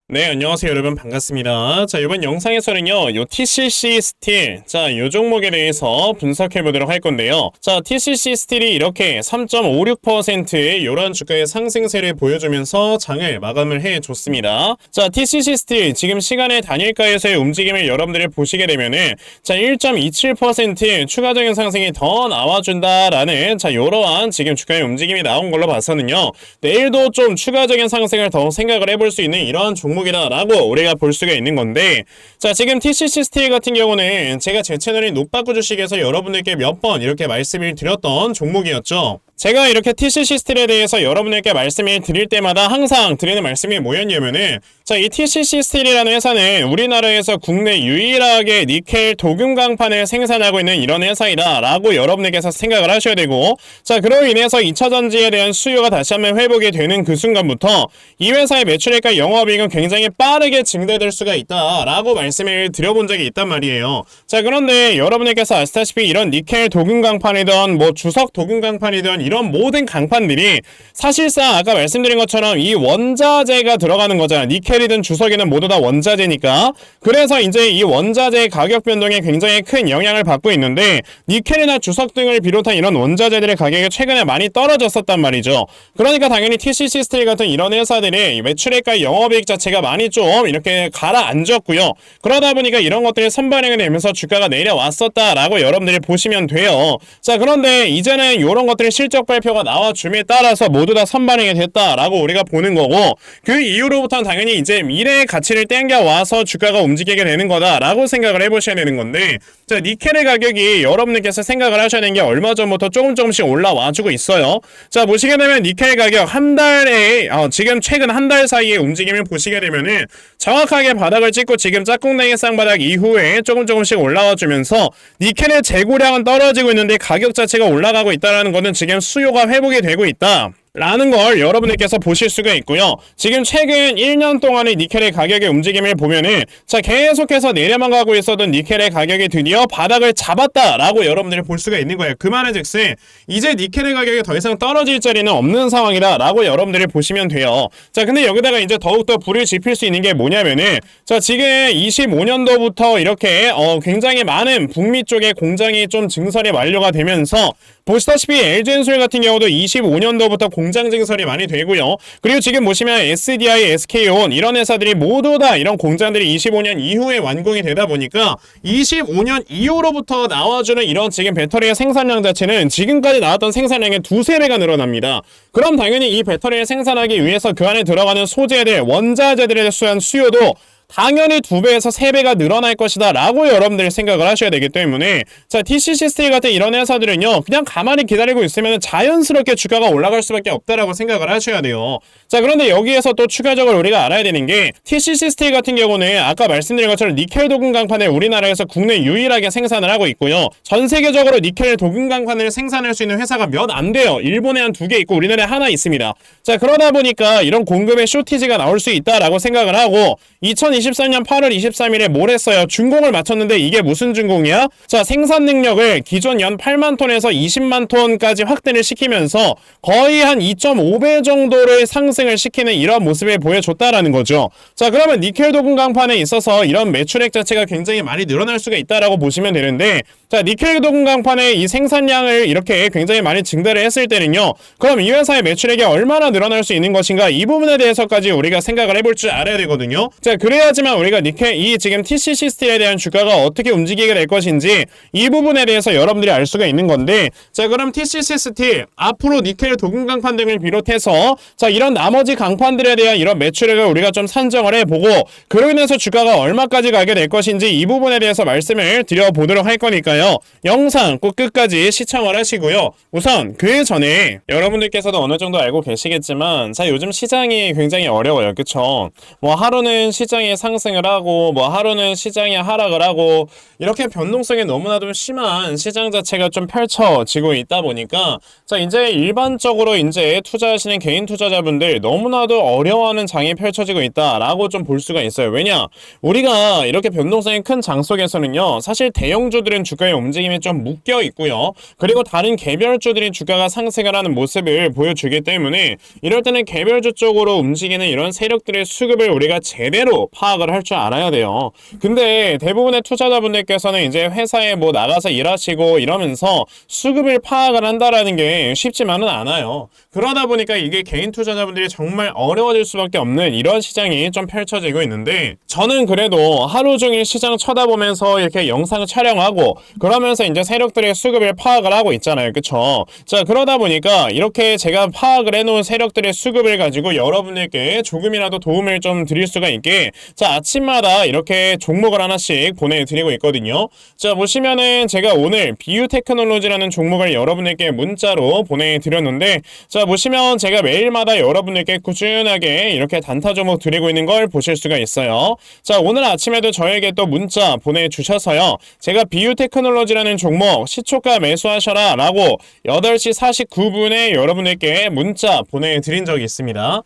네, 안녕하세요 여러분, 반갑습니다. 자, 이번 영상에서는요 요 TCC 스틸, 요 종목에 대해서 분석해 보도록 할 건데요. 자, TCC 스틸이 이렇게 3.56%의 요런 주가의 상승세를 보여주면서 장을 마감을 해줬습니다. 자, TCC 스틸 지금 시간의 단일가에서의 움직임을 여러분들이 보시게 되면은 1.27% 추가적인 상승이 더 나와준다라는 요러한 지금 주가의 움직임이 나온 걸로 봐서는요, 내일도 좀 추가적인 상승을 더 생각을 해볼 수 있는 이러한 종목이다라고 우리가 볼 수가 있는 건데, 자, 지금 TCC 스틸 같은 경우는 제가 제 채널인 노빠꾸 주식에서 여러분들께 몇 번 이렇게 말씀을 드렸던 종목이었죠. 제가 이렇게 TCC 스틸에 대해서 여러분들께 말씀을 드릴 때마다 항상 드리는 말씀이 뭐였냐면은, 자, 이 TCC 스틸이라는 회사는 우리나라에서 국내 유일하게 니켈 도금 강판을 생산하고 있는 이런 회사이다 라고 여러분들께서 생각을 하셔야 되고, 자, 그로 인해서 2차전지에 대한 수요가 다시 한번 회복이 되는 그 순간부터 이 회사의 매출액과 영업이익은 굉장히 빠르게 증대될 수가 있다 라고 말씀을 드려본 적이 있단 말이에요. 자, 그런데 여러분들께서 아시다시피 이런 니켈 도금 강판이든 주석 도금 강판이든 이런 모든 강판들이 사실상 아까 말씀드린 것처럼 이 원자재가 들어가는 거잖아. 니켈이든 주석이든 모두 다 원자재니까. 그래서 이제 이 원자재의 가격 변동에 굉장히 큰 영향을 받고 있는데, 니켈이나 주석 등을 비롯한 이런 원자재들의 가격이 최근에 많이 떨어졌었단 말이죠. 그러니까 당연히 TCC 스틸 같은 이런 회사들의 매출액과 영업이익 자체가 많이 좀 이렇게 가라앉았고요. 그러다 보니까 이런 것들이 선반영이 되면서 주가가 내려왔었다라고 여러분들이 보시면 돼요. 자, 그런데 이제는 이런 것들이 실적 발표가 나와줌에 따라서 모두 다 선반영이 됐다라고 우리가 보는 거고, 그 이후로부터는 당연히 이제 미래의 가치를 땡겨와서 주가가 움직이게 되는 거다라고 생각을 해보셔야 되는 건데, 자, 니켈의 가격이 여러분들께서 생각을 하셔야 되는 게 얼마 전부터 조금씩 올라와주고 있어요. 자, 보시게 되면 니켈 가격 한 달에 지금 최근 한 달 사이의 움직임을 보시게 되면은 정확하게 바닥을 찍고 지금 짝꿍댕이 쌍바닥 이후에 조금씩 올라와주면서 니켈의 재고량은 떨어지고 있는데 가격 자체가 올라가고 있다는 거는 지금 수요가 회복이 되고 있다 라는 걸 여러분들께서 보실 수가 있고요. 지금 최근 1년 동안의 니켈의 가격의 움직임을 보면은, 자, 계속해서 내려만 가고 있었던 니켈의 가격이 드디어 바닥을 잡았다라고 여러분들이 볼 수가 있는 거예요. 그 말은 즉슨 이제 니켈의 가격이 더 이상 떨어질 자리는 없는 상황이다라고 여러분들이 보시면 돼요. 자, 근데 여기다가 이제 더욱더 불을 지필 수 있는 게 뭐냐면은, 자, 지금 25년도부터 이렇게 굉장히 많은 북미 쪽의 공장이 좀 증설이 완료가 되면서, 보시다시피 LG엔솔 같은 경우도 25년도부터 공장 증설이 많이 되고요. 그리고 지금 보시면 SDI, SK온 이런 회사들이 모두 다 이런 공장들이 25년 이후에 완공이 되다 보니까 25년 이후로부터 나와주는 이런 지금 배터리의 생산량 자체는 지금까지 나왔던 생산량의 2~3배가 늘어납니다. 그럼 당연히 이 배터리를 생산하기 위해서 그 안에 들어가는 소재들, 원자재들에 대한 수요도 당연히 2배에서 3배가 늘어날 것이다 라고 여러분들이 생각을 하셔야 되기 때문에, 자, TCC 스틸 같은 이런 회사들은요 그냥 가만히 기다리고 있으면 자연스럽게 주가가 올라갈 수밖에 없다라고 생각을 하셔야 돼요. 자, 그런데 여기에서 또 추가적으로 우리가 알아야 되는 게, TCC 스틸 같은 경우는 아까 말씀드린 것처럼 니켈 도금 강판을 우리나라에서 국내 유일하게 생산을 하고 있고요. 전 세계적으로 니켈 도금 강판을 생산할 수 있는 회사가 몇 안 돼요. 일본에 한 2개 있고 우리나라에 하나 있습니다. 자, 그러다 보니까 이런 공급의 쇼티지가 나올 수 있다라고 생각을 하고, 2023년 8월 23일에 뭘 했어요? 준공을 마쳤는데 이게 무슨 준공이야? 자, 생산 능력을 기존 연 8만 톤에서 20만 톤까지 확대를 시키면서 거의 한 2.5배 정도를 상승을 시키는 이런 모습을 보여줬다라는 거죠. 자, 그러면 니켈 도금 강판에 있어서 이런 매출액 자체가 굉장히 많이 늘어날 수가 있다라고 보시면 되는데, 자, 니켈 도금 강판의 이 생산량을 이렇게 굉장히 많이 증대를 했을 때는요, 그럼 이 회사의 매출액이 얼마나 늘어날 수 있는 것인가, 이 부분에 대해서까지 우리가 생각을 해볼 줄 알아야 되거든요. 자, 그래야지만 우리가 니켈 이 지금 TCC 스틸에 대한 주가가 어떻게 움직이게 될 것인지 이 부분에 대해서 여러분들이 알 수가 있는 건데, 자, 그럼 TCC 스틸 앞으로 니켈 도금 강판 등을 비롯해서 자, 이런 나머지 강판들에 대한 이런 매출액을 우리가 좀 산정을 해보고, 그로 인해서 주가가 얼마까지 가게 될 것인지 이 부분에 대해서 말씀을 드려보도록 할 거니까요, 영상 꼭 끝까지 시청을 하시고요. 우선 그 전에 여러분들께서도 어느 정도 알고 계시겠지만, 자, 요즘 시장이 굉장히 어려워요. 그쵸? 하루는 시장에 시장이 상승을 하고 뭐 하루는 시장이 하락을 하고 이렇게 변동성이 너무나도 심한 시장 자체가 좀 펼쳐지고 있다 보니까 자 이제 일반적으로 이제 투자하시는 개인 투자자분들 너무나도 어려워하는 장이 펼쳐지고 있다라고 좀 볼 수가 있어요. 왜냐? 우리가 이렇게 변동성이 큰 장 속에서는요. 사실 대형주들은 주가의 움직임이 좀 묶여 있고요. 그리고 다른 개별주들이 주가가 상승을 하는 모습을 보여주기 때문에 이럴 때는 개별주 쪽으로 움직이는 이런 세력들의 수급을 우리가 제대로 파악을 할 줄 알아야 돼요. 근데 대부분의 투자자분들께서는 이제 회사에 뭐 나가서 일하시고 이러면서 수급을 파악을 한다라는 게 쉽지만은 않아요. 그러다 보니까 이게 개인 투자자분들이 정말 어려워질 수밖에 없는 이런 시장이 좀 펼쳐지고 있는데 저는 그래도 하루 종일 시장 쳐다보면서 이렇게 영상 촬영하고 그러면서 이제 세력들의 수급을 파악을 하고 있잖아요. 그쵸? 자, 그러다 보니까 이렇게 제가 파악을 해놓은 세력들의 수급을 가지고 여러분들께 조금이라도 도움을 좀 드릴 수가 있게 자, 아침마다 이렇게 종목을 하나씩 보내드리고 있거든요. 자, 보시면은 제가 오늘 비유테크놀로지라는 종목을 여러분들께 문자로 보내드렸는데 자, 보시면 제가 매일마다 여러분들께 꾸준하게 이렇게 단타 종목 드리고 있는 걸 보실 수가 있어요. 자, 오늘 아침에도 저에게 또 문자 보내주셔서요. 제가 비유테크놀로지라는 종목 시초가 매수하셔라 라고 8시 49분에 여러분들께 문자 보내드린 적이 있습니다.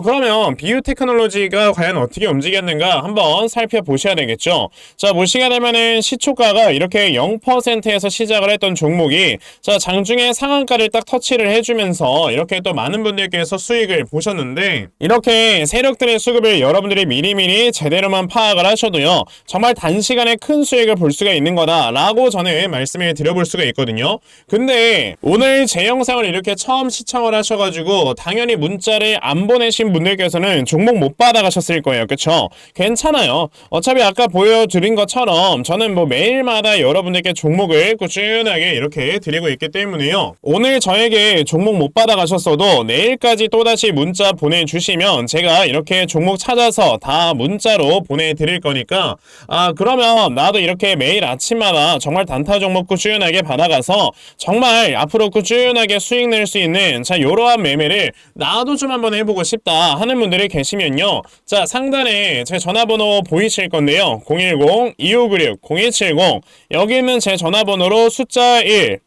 그러면 비유테크놀로지가 과연 어떻게 움직였는가 한번 살펴보셔야 되겠죠. 자, 보시게 되면은 시초가가 이렇게 0%에서 시작을 했던 종목이 자, 장중에 상한가를 딱 터치를 해주면서 이렇게 또 많은 분들께서 수익을 보셨는데 이렇게 세력들의 수급을 여러분들이 미리미리 제대로만 파악을 하셔도요. 정말 단시간에 큰 수익을 볼 수가 있는 거다 라고 저는 말씀을 드려볼 수가 있거든요. 근데 오늘 제 영상을 이렇게 처음 시청을 하셔가지고 당연히 문자를 안 보내신 분들께서는 종목 못 받아가셨을 거예요. 그쵸? 괜찮아요. 어차피 아까 보여드린 것처럼 저는 뭐 매일마다 여러분들께 종목을 꾸준하게 이렇게 드리고 있기 때문에요. 오늘 저에게 종목 못 받아가셨어도 내일까지 또다시 문자 보내주시면 제가 이렇게 종목 찾아서 다 문자로 보내드릴 거니까 그러면 나도 이렇게 매일 아침마다 정말 단타 종목 꾸준하게 받아가서 정말 앞으로 꾸준하게 수익 낼 수 있는 자 이러한 매매를 나도 좀 한번 해보고 싶다 하는 분들이 계시면요. 자, 상단에 제 전화번호 보이실 건데요. 010-2596-0170 여기 있는 제 전화번호로 숫자 1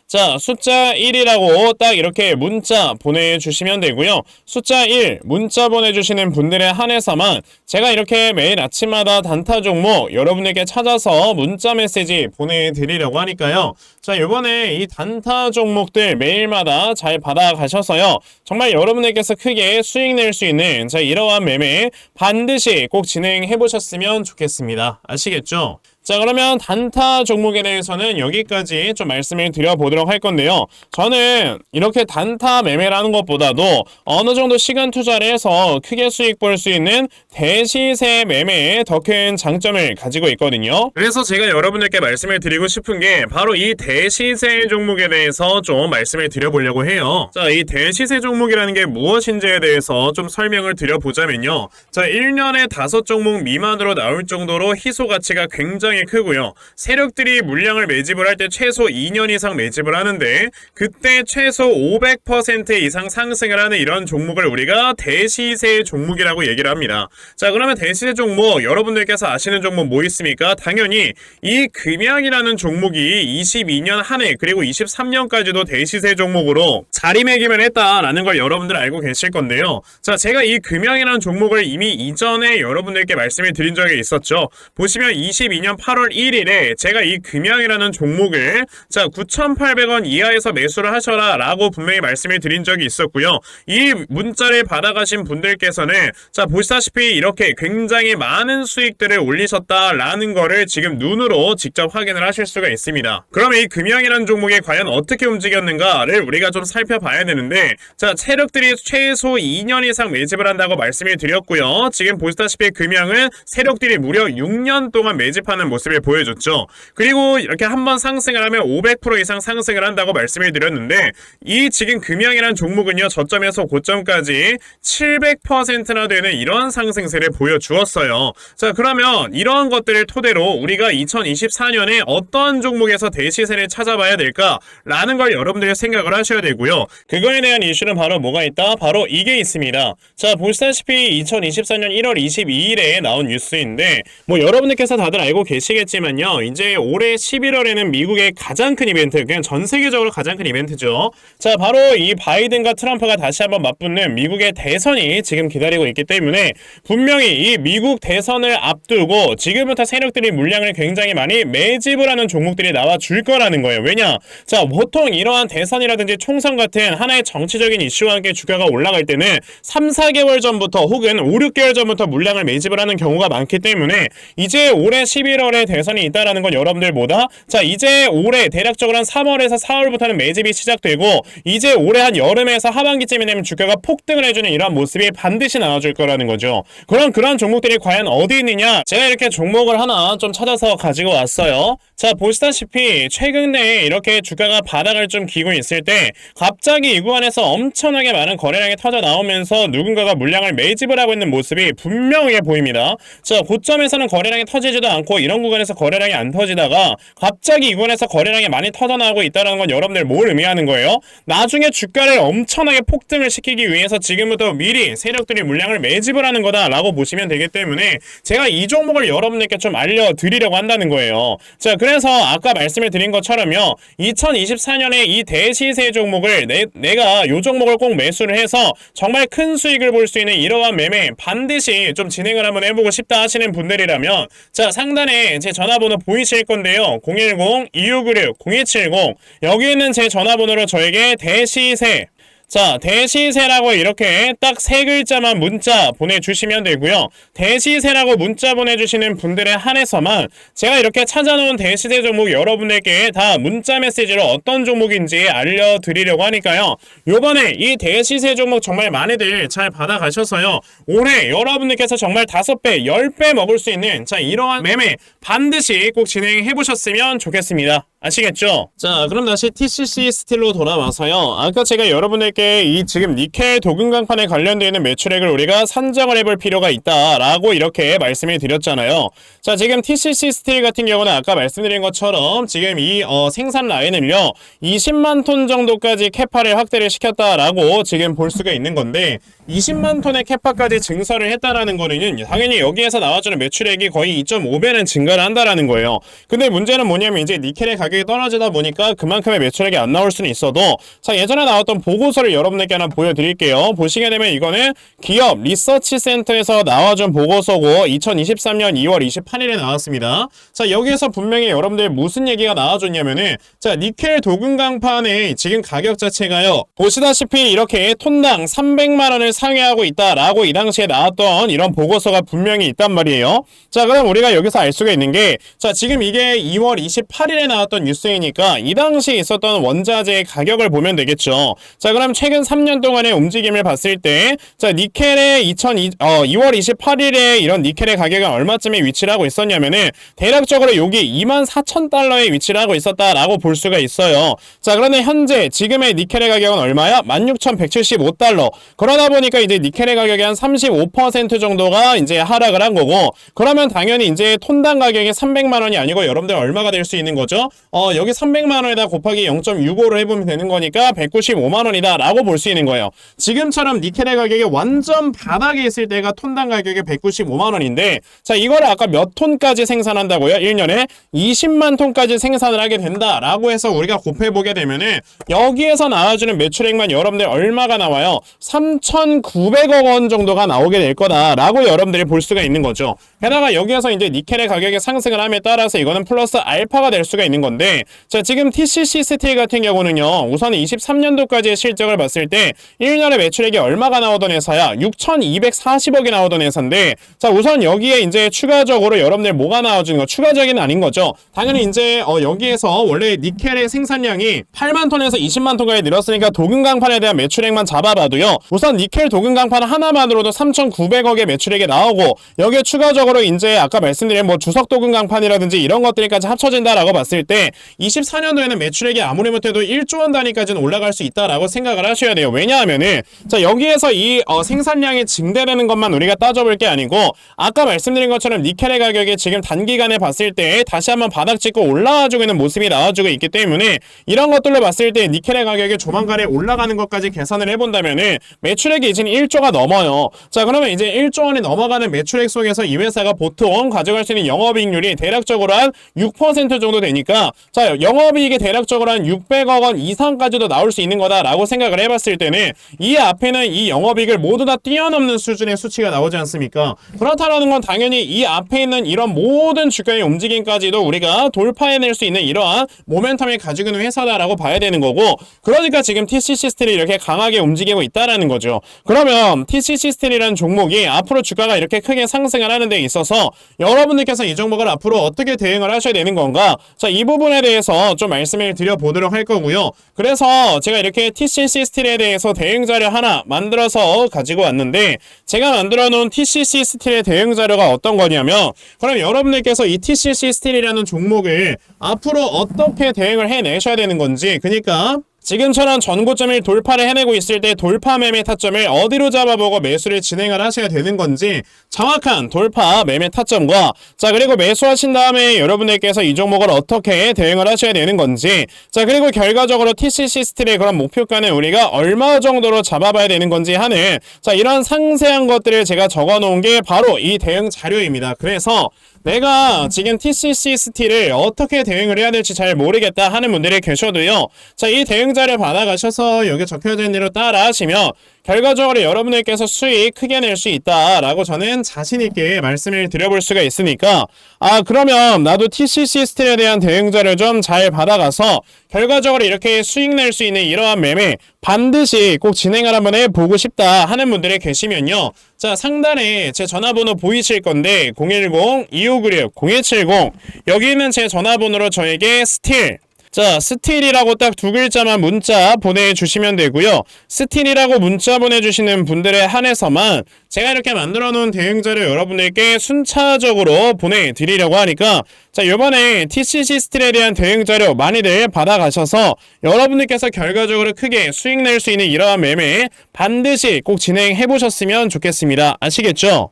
자, 숫자 1이라고 딱 이렇게 문자 보내주시면 되고요. 숫자 1 문자 보내주시는 분들에 한해서만 제가 이렇게 매일 아침마다 단타 종목 여러분에게 찾아서 문자 메시지 보내드리려고 하니까요. 자, 이번에 이 단타 종목들 매일마다 잘 받아가셔서요. 정말 여러분에게서 크게 수익 낼 수 있는 자, 이러한 매매 반드시 꼭 진행해 보셨으면 좋겠습니다. 아시겠죠? 자, 그러면 단타 종목에 대해서는 여기까지 좀 말씀을 드려보도록 할 건데요. 저는 이렇게 단타 매매라는 것보다도 어느 정도 시간 투자를 해서 크게 수익 볼 수 있는 대시세 매매에 더 큰 장점을 가지고 있거든요. 그래서 제가 여러분들께 말씀을 드리고 싶은 게 바로 이 대시세 종목에 대해서 좀 말씀을 드려보려고 해요. 자, 이 대시세 종목이라는 게 무엇인지에 대해서 좀 설명을 드려보자면요. 자, 1년에 5종목 미만으로 나올 정도로 희소 가치가 굉장히 크고요. 세력들이 물량을 매집을 할 때 최소 2년 이상 매집을 하는데 그때 최소 500% 이상 상승을 하는 이런 종목을 우리가 대시세 종목이라고 얘기를 합니다. 자, 그러면 대시세 종목 여러분들께서 아시는 종목 뭐 있습니까? 당연히 이 금양이라는 종목이 22년 한 해 그리고 23년까지도 대시세 종목으로 자리매김을 했다라는 걸 여러분들 알고 계실 건데요. 자, 제가 이 금양이라는 종목을 이미 이전에 여러분들께 말씀을 드린 적이 있었죠. 보시면 22년 8월 1일에 제가 이 금양이라는 종목을 자 9,800원 이하에서 매수를 하셔라 라고 분명히 말씀을 드린 적이 있었고요. 이 문자를 받아가신 분들께서는 자 보시다시피 이렇게 굉장히 많은 수익들을 올리셨다라는 거를 지금 눈으로 직접 확인을 하실 수가 있습니다. 그러면 이 금양이라는 종목이 과연 어떻게 움직였는가를 우리가 좀 살펴봐야 되는데 자 세력들이 최소 2년 이상 매집을 한다고 말씀을 드렸고요. 지금 보시다시피 금양은 세력들이 무려 6년 동안 매집하는 모습을 보여줬죠. 그리고 이렇게 한번 상승을 하면 500% 이상 상승을 한다고 말씀을 드렸는데 이 지금 금양이라는 종목은요 저점에서 고점까지 700%나 되는 이런 상승세를 보여주었어요. 자, 그러면 이러한 것들을 토대로 우리가 2024년에 어떤 종목에서 대시세를 찾아봐야 될까라는 걸 여러분들이 생각을 하셔야 되고요. 그거에 대한 이슈는 바로 뭐가 있다? 바로 이게 있습니다. 자, 보시다시피 2024년 1월 22일에 나온 뉴스인데 뭐 여러분들께서 다들 알고 계시겠지만요. 이제 올해 11월에는 미국의 가장 큰 이벤트, 그냥 전 세계적으로 가장 큰 이벤트죠. 자, 바로 이 바이든과 트럼프가 다시 한번 맞붙는 미국의 대선이 지금 기다리고 있기 때문에 분명히 이 미국 대선을 앞두고 지금부터 세력들이 물량을 굉장히 많이 매집을 하는 종목들이 나와 줄 거라는 거예요. 왜냐? 자, 보통 이러한 대선이라든지 총선 같은 하나의 정치적인 이슈와 함께 주가가 올라갈 때는 3, 4개월 전부터 혹은 5, 6개월 전부터 물량을 매집을 하는 경우가 많기 때문에 이제 올해 11월에 대선이 있다라는 건 여러분들 뭐다? 자, 이제 올해 대략적으로 한 3월에서 4월부터는 매집이 시작되고 이제 올해 한 여름에서 하반기쯤이 되면 주가가 폭등을 해주는 이러한 모습이 반드시 나와줄 거라는 거죠. 그럼 그런 종목들이 과연 어디 있느냐? 제가 이렇게 종목을 하나 좀 찾아서 가지고 왔어요. 자, 보시다시피 최근에 이렇게 주가가 바닥을 좀 기고 있을 때 갑자기 이 구간에서 엄청나게 많은 거래량이 터져 나오면서 누군가가 물량을 매집을 하고 있는 모습이 분명해 보입니다. 자, 고점에서는 거래량이 터지지도 않고 이런 구간에서 거래량이 안 터지다가 갑자기 이 구간에서 거래량이 많이 터져 나오고 있다는 건 여러분들 뭘 의미하는 거예요? 나중에 주가를 엄청나게 폭등을 시키기 위해서 지금부터 미리 세력들이 물량을 매집을 하는 거다라고 보시면 되기 때문에 제가 이 종목을 여러분들께 좀 알려드리려고 한다는 거예요. 자, 그래서 아까 말씀을 드린 것처럼요. 2024년에 이 대시세 종목을 내가 이 종목을 꼭 매수를 해서 정말 큰 수익을 볼 수 있는 이러한 매매 반드시 좀 진행을 한번 해보고 싶다 하시는 분들이라면 자, 상단에 제 전화번호 보이실 건데요. 010-2696-0270 여기 있는 제 전화번호로 저에게 대시세 자, 대시세라고 이렇게 딱 세 글자만 문자 보내주시면 되고요. 대시세라고 문자 보내주시는 분들에 한해서만 제가 이렇게 찾아놓은 대시세 종목 여러분들께 다 문자 메시지로 어떤 종목인지 알려드리려고 하니까요. 요번에 이 대시세 종목 정말 많이들 잘 받아가셔서요. 올해 여러분들께서 정말 5배, 10배 먹을 수 있는 자, 이러한 매매 반드시 꼭 진행해보셨으면 좋겠습니다. 아시겠죠? 자, 그럼 다시 TCC 스틸로 돌아와서요. 아까 제가 여러분들께 이 지금 니켈 도금강판에 관련되어 있는 매출액을 우리가 산정을 해볼 필요가 있다라고 이렇게 말씀을 드렸잖아요. 자, 지금 TCC 스틸 같은 경우는 아까 말씀드린 것처럼 지금 이 생산 라인을요 20만 톤 정도까지 캐파를 확대를 시켰다라고 지금 볼 수가 있는 건데 20만 톤의 캐파까지 증설을 했다라는 거는 당연히 여기에서 나와주는 매출액이 거의 2.5배는 증가를 한다라는 거예요. 근데 문제는 뭐냐면 이제 니켈의 가격이 떨어지다 보니까 그만큼의 매출액이 안 나올 수는 있어도 자, 예전에 나왔던 보고서를 여러분들께 하나 보여드릴게요. 보시게 되면 이거는 기업 리서치 센터에서 나와준 보고서고 2023년 2월 28일에 나왔습니다. 자, 여기에서 분명히 여러분들 무슨 얘기가 나와줬냐면은 자, 니켈 도금강판의 지금 가격 자체가요 보시다시피 이렇게 톤당 300만원을 상회하고 있다라고 이 당시에 나왔던 이런 보고서가 분명히 있단 말이에요. 자, 그럼 우리가 여기서 알 수가 있는 게 자, 지금 이게 2월 28일에 나왔던 뉴스이니까 이 당시에 있었던 원자재의 가격을 보면 되겠죠. 자, 그럼 최근 3년 동안의 움직임을 봤을 때 자, 니켈의 2월 28일에 이런 니켈의 가격은 얼마쯤에 위치를 하고 있었냐면은 대략적으로 여기 24,000달러에 위치를 하고 있었다라고 볼 수가 있어요. 자, 그런데 현재 지금의 니켈의 가격은 얼마야? 16,175달러. 그러다 보니까 이제 니켈의 가격이 한 35% 정도가 이제 하락을 한 거고 그러면 당연히 이제 톤당 가격이 300만원이 아니고 여러분들 얼마가 될 수 있는 거죠? 여기 300만원에다 곱하기 0.65로 해보면 되는 거니까 195만원이다 라고 볼 수 있는 거예요. 지금처럼 니켈의 가격이 완전 바닥에 있을 때가 톤당 가격이 195만원인데 자, 이거를 아까 몇 톤까지 생산한다고요? 1년에 20만 톤까지 생산을 하게 된다라고 해서 우리가 곱해보게 되면은 여기에서 나와주는 매출액만 여러분들 얼마가 나와요? 3,900억 원 정도가 나오게 될 거다라고 여러분들이 볼 수가 있는 거죠. 게다가 여기에서 이제 니켈의 가격이 상승을 함에 따라서 이거는 플러스 알파가 될 수가 있는 건데 자, 지금 TCC 스틸 같은 경우는요 우선 23년도까지의 실적을 봤을 때 1년에 매출액이 얼마가 나오던 회사야? 6,240억이 나오던 회사인데 자, 우선 여기에 이제 추가적으로 여러분들 뭐가 나와주는 거 추가적인 아닌 거죠. 당연히 이제 여기에서 원래 니켈의 생산량이 8만 톤에서 20만 톤까지 늘었으니까 도금강판에 대한 매출액만 잡아봐도요 우선 니켈 니켈 도금 강판 하나만으로도 3,900억의 매출액이 나오고 여기에 추가적으로 이제 아까 말씀드린 뭐 주석 도금 강판이라든지 이런 것들까지 합쳐진다라고 봤을 때 24년도에는 매출액이 아무리 못해도 1조 원 단위까지는 올라갈 수 있다라고 생각을 하셔야 돼요. 왜냐하면은 자 여기에서 이 생산량이 증대되는 것만 우리가 따져볼 게 아니고 아까 말씀드린 것처럼 니켈의 가격이 지금 단기간에 봤을 때 다시 한번 바닥 찍고 올라와주고 있는 모습이 나와주고 있기 때문에 이런 것들로 봤을 때 니켈의 가격이 조만간에 올라가는 것까지 계산을 해본다면은 매출액이 이제 1조가 넘어요. 자 그러면 이제 1조 원이 넘어가는 매출액 속에서 이 회사가 보통 가져갈 수 있는 영업이익률이 대략적으로 한 6% 정도 되니까 자 영업이익이 대략적으로 한 600억 원 이상까지도 나올 수 있는 거다라고 생각을 해봤을 때는 이 앞에는 이 영업이익을 모두 다 뛰어넘는 수준의 수치가 나오지 않습니까? 그렇다라는 건 당연히 이 앞에 있는 이런 모든 주가의 움직임까지도 우리가 돌파해낼 수 있는 이러한 모멘텀을 가지고 있는 회사다라고 봐야 되는 거고 그러니까 지금 TCC 스틸이 이렇게 강하게 움직이고 있다라는 거죠. 그러면 TCC 스틸이라는 종목이 앞으로 주가가 이렇게 크게 상승을 하는 데 있어서 여러분들께서 이 종목을 앞으로 어떻게 대응을 하셔야 되는 건가? 자, 이 부분에 대해서 좀 말씀을 드려보도록 할 거고요. 그래서 제가 이렇게 TCC 스틸에 대해서 대응 자료 하나 만들어서 가지고 왔는데 제가 만들어 놓은 TCC 스틸의 대응 자료가 어떤 거냐면 그럼 여러분들께서 이 TCC 스틸이라는 종목을 앞으로 어떻게 대응을 해내셔야 되는 건지 그러니까 지금처럼 전고점을 돌파를 해내고 있을 때 돌파 매매 타점을 어디로 잡아보고 매수를 진행을 하셔야 되는 건지 정확한 돌파 매매 타점과 자 그리고 매수하신 다음에 여러분들께서 이 종목을 어떻게 대응을 하셔야 되는 건지 자 그리고 결과적으로 TCC 스틸의 그런 목표가는 우리가 얼마 정도로 잡아봐야 되는 건지 하는 자 이런 상세한 것들을 제가 적어 놓은 게 바로 이 대응 자료입니다. 그래서 내가 지금 TCC 스틸을 어떻게 대응을 해야 될지 잘 모르겠다 하는 분들이 계셔도요. 자, 이 대응 자료 받아가셔서 여기 적혀져 있는 대로 따라 하시면 결과적으로 여러분들께서 수익 크게 낼 수 있다라고 저는 자신있게 말씀을 드려볼 수가 있으니까 그러면 나도 TCC 스틸에 대한 대응 자료 좀 잘 받아가서 결과적으로 이렇게 수익 낼 수 있는 이러한 매매 반드시 꼭 진행을 한번 해보고 싶다 하는 분들이 계시면요. 자 상단에 제 전화번호 보이실 건데 010-2596-0170 여기 있는 제 전화번호로 저에게 스틸 자 스틸이라고 딱 두 글자만 문자 보내주시면 되고요. 스틸이라고 문자 보내주시는 분들에 한해서만 제가 이렇게 만들어 놓은 대응자료 여러분들께 순차적으로 보내드리려고 하니까 자 요번에 TCC 스틸에 대한 대응자료 많이들 받아가셔서 여러분들께서 결과적으로 크게 수익 낼 수 있는 이러한 매매 반드시 꼭 진행해 보셨으면 좋겠습니다. 아시겠죠?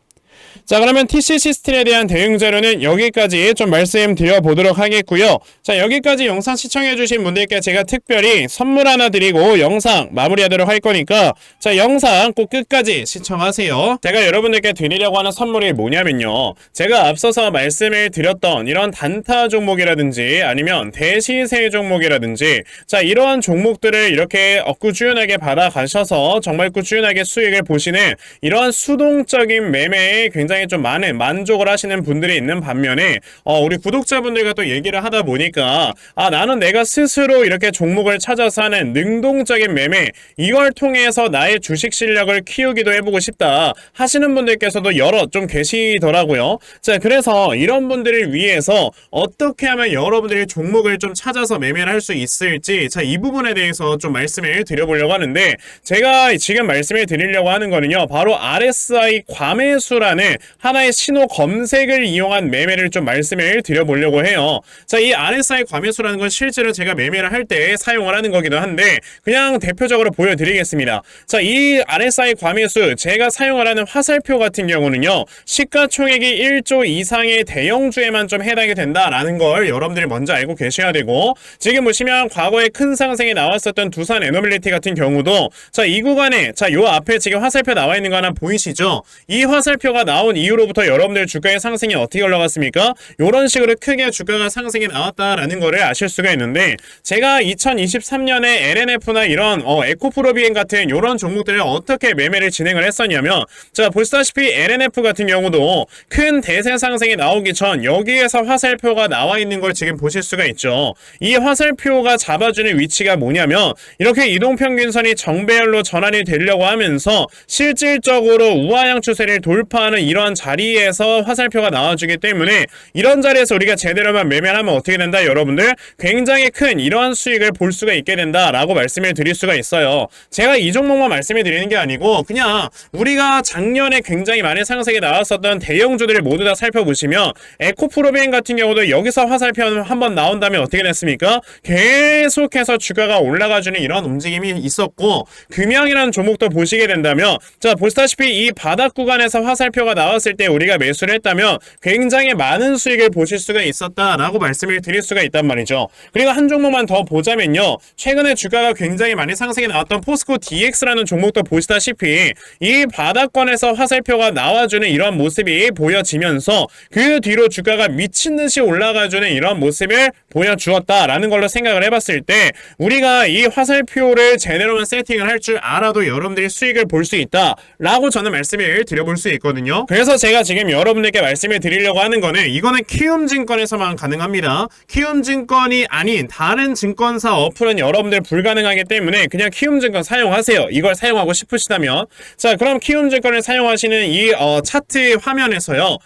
자 그러면 TCC 스틸에 대한 대응 자료는 여기까지 좀 말씀드려 보도록 하겠고요. 자 여기까지 영상 시청해주신 분들께 제가 특별히 선물 하나 드리고 영상 마무리하도록 할 거니까 자 영상 꼭 끝까지 시청하세요. 제가 여러분들께 드리려고 하는 선물이 뭐냐면요. 제가 앞서서 말씀을 드렸던 이런 단타 종목이라든지 아니면 대시세 종목이라든지 자 이러한 종목들을 이렇게 꾸준하게 받아가셔서 정말 꾸준하게 수익을 보시는 이러한 수동적인 매매에 굉장히 좀 많은 만족을 하시는 분들이 있는 반면에 우리 구독자분들과 또 얘기를 하다 보니까 나는 내가 스스로 이렇게 종목을 찾아서 하는 능동적인 매매 이걸 통해서 나의 주식 실력을 키우기도 해보고 싶다 하시는 분들께서도 여럿 좀 계시더라고요. 자 그래서 이런 분들을 위해서 어떻게 하면 여러분들이 종목을 좀 찾아서 매매를 할 수 있을지 자 이 부분에 대해서 좀 말씀을 드려보려고 하는데 제가 지금 말씀을 드리려고 하는 거는요 바로 RSI 과매수라는 하나의 신호 검색을 이용한 매매를 좀 말씀을 드려보려고 해요. 자, 이 RSI 과매수라는 건 실제로 제가 매매를 할 때 사용을 하는 거기도 한데 그냥 대표적으로 보여드리겠습니다. 자, 이 RSI 과매수 제가 사용을 하는 화살표 같은 경우는요. 시가총액이 1조 이상의 대형주에만 좀 해당이 된다라는 걸 여러분들이 먼저 알고 계셔야 되고 지금 보시면 과거에 큰 상승이 나왔었던 두산 에너빌리티 같은 경우도 자, 이 구간에 자, 요 앞에 지금 화살표 나와 있는 거 하나 보이시죠? 이 화살표가 나온 이후로부터 여러분들 주가의 상승이 어떻게 올라갔습니까? 이런 식으로 크게 주가가 상승이 나왔다라는 거를 아실 수가 있는데 제가 2023년에 LNF나 이런 에코프로비엔 같은 이런 종목들을 어떻게 매매를 진행을 했었냐면 자 보시다시피 LNF 같은 경우도 큰 대세 상승이 나오기 전 여기에서 화살표가 나와 있는 걸 지금 보실 수가 있죠. 이 화살표가 잡아주는 위치가 뭐냐면 이렇게 이동평균선이 정배열로 전환이 되려고 하면서 실질적으로 우하향 추세를 돌파하는 이런 이런 자리에서 화살표가 나와주기 때문에 이런 자리에서 우리가 제대로만 매매를 하면 어떻게 된다? 여러분들 굉장히 큰 이러한 수익을 볼 수가 있게 된다라고 말씀을 드릴 수가 있어요. 제가 이 종목만 말씀을 드리는 게 아니고 그냥 우리가 작년에 굉장히 많이 상승이 나왔었던 대형주들을 모두 다 살펴보시면 에코프로비엔 같은 경우도 여기서 화살표 한번 나온다면 어떻게 됐습니까? 계속해서 주가가 올라가주는 이런 움직임이 있었고, 금양이라는 종목도 보시게 된다면 자 보시다시피 이 바닥 구간에서 화살표가 나왔을 때 우리가 매수를 했다면 굉장히 많은 수익을 보실 수가 있었다라고 말씀을 드릴 수가 있단 말이죠. 그리고 한 종목만 더 보자면요, 최근에 주가가 굉장히 많이 상승이 나왔던 포스코 DX라는 종목도 보시다시피 이 바닥권에서 화살표가 나와주는 이런 모습이 보여지면서 그 뒤로 주가가 미친듯이 올라가주는 이런 모습을 보여주었다라는 걸로 생각을 해봤을 때 우리가 이 화살표를 제대로만 세팅을 할 줄 알아도 여러분들이 수익을 볼 수 있다라고 저는 말씀을 드려볼 수 있거든요. 그래서 제가 지금 여러분들께 말씀을 드리려고 하는 거는 이거는 키움증권에서만 가능합니다. 키움증권이 아닌 다른 증권사 어플은 여러분들 불가능하기 때문에 그냥 키움증권 사용하세요. 이걸 사용하고 싶으시다면. 자, 그럼 키움증권을 사용하시는 이 차트 화면에서요,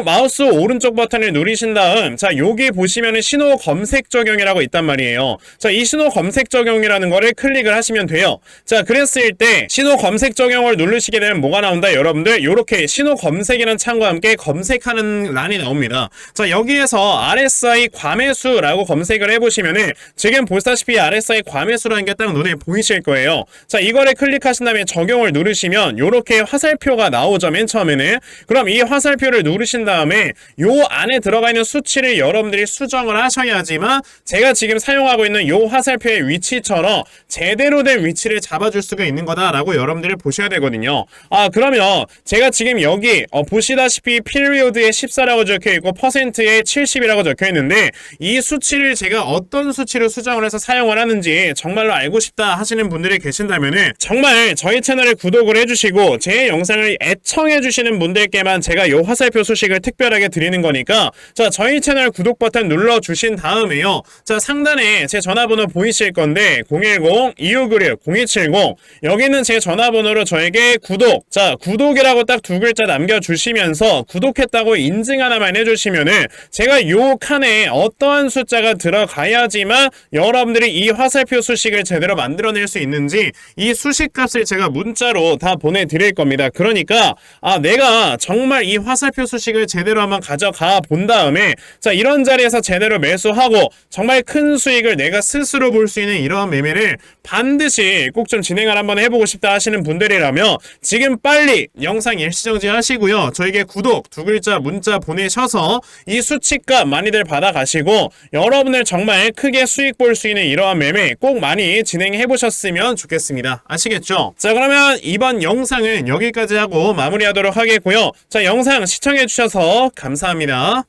마우스 오른쪽 버튼을 누르신 다음 자 여기 보시면은 신호 검색 적용이라고 있단 말이에요. 자, 이 신호 검색 적용이라는 거를 클릭을 하시면 돼요. 자, 그랬을 때 신호 검색 적용을 누르시게 되면 뭐가 나온다? 여러분들 이렇게 신호 검색이라는 창과 함께 검색하는 란이 나옵니다. 자, 여기에서 RSI 과매수라고 검색을 해보시면은 지금 보시다시피 RSI 과매수라는 게 딱 눈에 보이실 거예요. 자, 이거를 클릭하신 다음에 적용을 누르시면 이렇게 화살표가 나오죠, 맨 처음에는. 그럼 이 화살표를 누르신 다음에 요 안에 들어가 있는 수치를 여러분들이 수정을 하셔야지만 제가 지금 사용하고 있는 요 화살표의 위치처럼 제대로 된 위치를 잡아줄 수가 있는 거다라고 여러분들이 보셔야 되거든요. 그러면 제가 지금 여기 보시다시피 피리오드에 14라고 적혀있고 퍼센트에 70이라고 적혀있는데 이 수치를 제가 어떤 수치로 수정을 해서 사용을 하는지 정말로 알고 싶다 하시는 분들이 계신다면은 정말 저희 채널을 구독을 해주시고 제 영상을 애청해주시는 분들께만 제가 요 화살표 소식을 특별하게 드리는 거니까 자 저희 채널 구독 버튼 눌러주신 다음에요, 자 상단에 제 전화번호 보이실 건데 010-2596-0270 여기는 제 전화번호로 저에게 구독, 자 구독이라고 딱 두 글자 남겨주시면서 구독했다고 인증 하나만 해주시면은 제가 요 칸에 어떠한 숫자가 들어가야지만 여러분들이 이 화살표 수식을 제대로 만들어낼 수 있는지 이 수식값을 제가 문자로 다 보내드릴 겁니다. 그러니까 내가 정말 이 화살표 수식을 제대로 한번 가져가 본 다음에 자 이런 자리에서 제대로 매수하고 정말 큰 수익을 내가 스스로 볼 수 있는 이러한 매매를 반드시 꼭 좀 진행을 한번 해보고 싶다 하시는 분들이라면 지금 빨리 영상 일시정지 하시고요, 저에게 구독 두 글자 문자 보내셔서 이 수치값 많이들 받아가시고 여러분들 정말 크게 수익 볼 수 있는 이러한 매매 꼭 많이 진행해 보셨으면 좋겠습니다. 아시겠죠? 자, 그러면 이번 영상은 여기까지 하고 마무리하도록 하겠고요. 자, 영상 시청해 주셔서 감사합니다.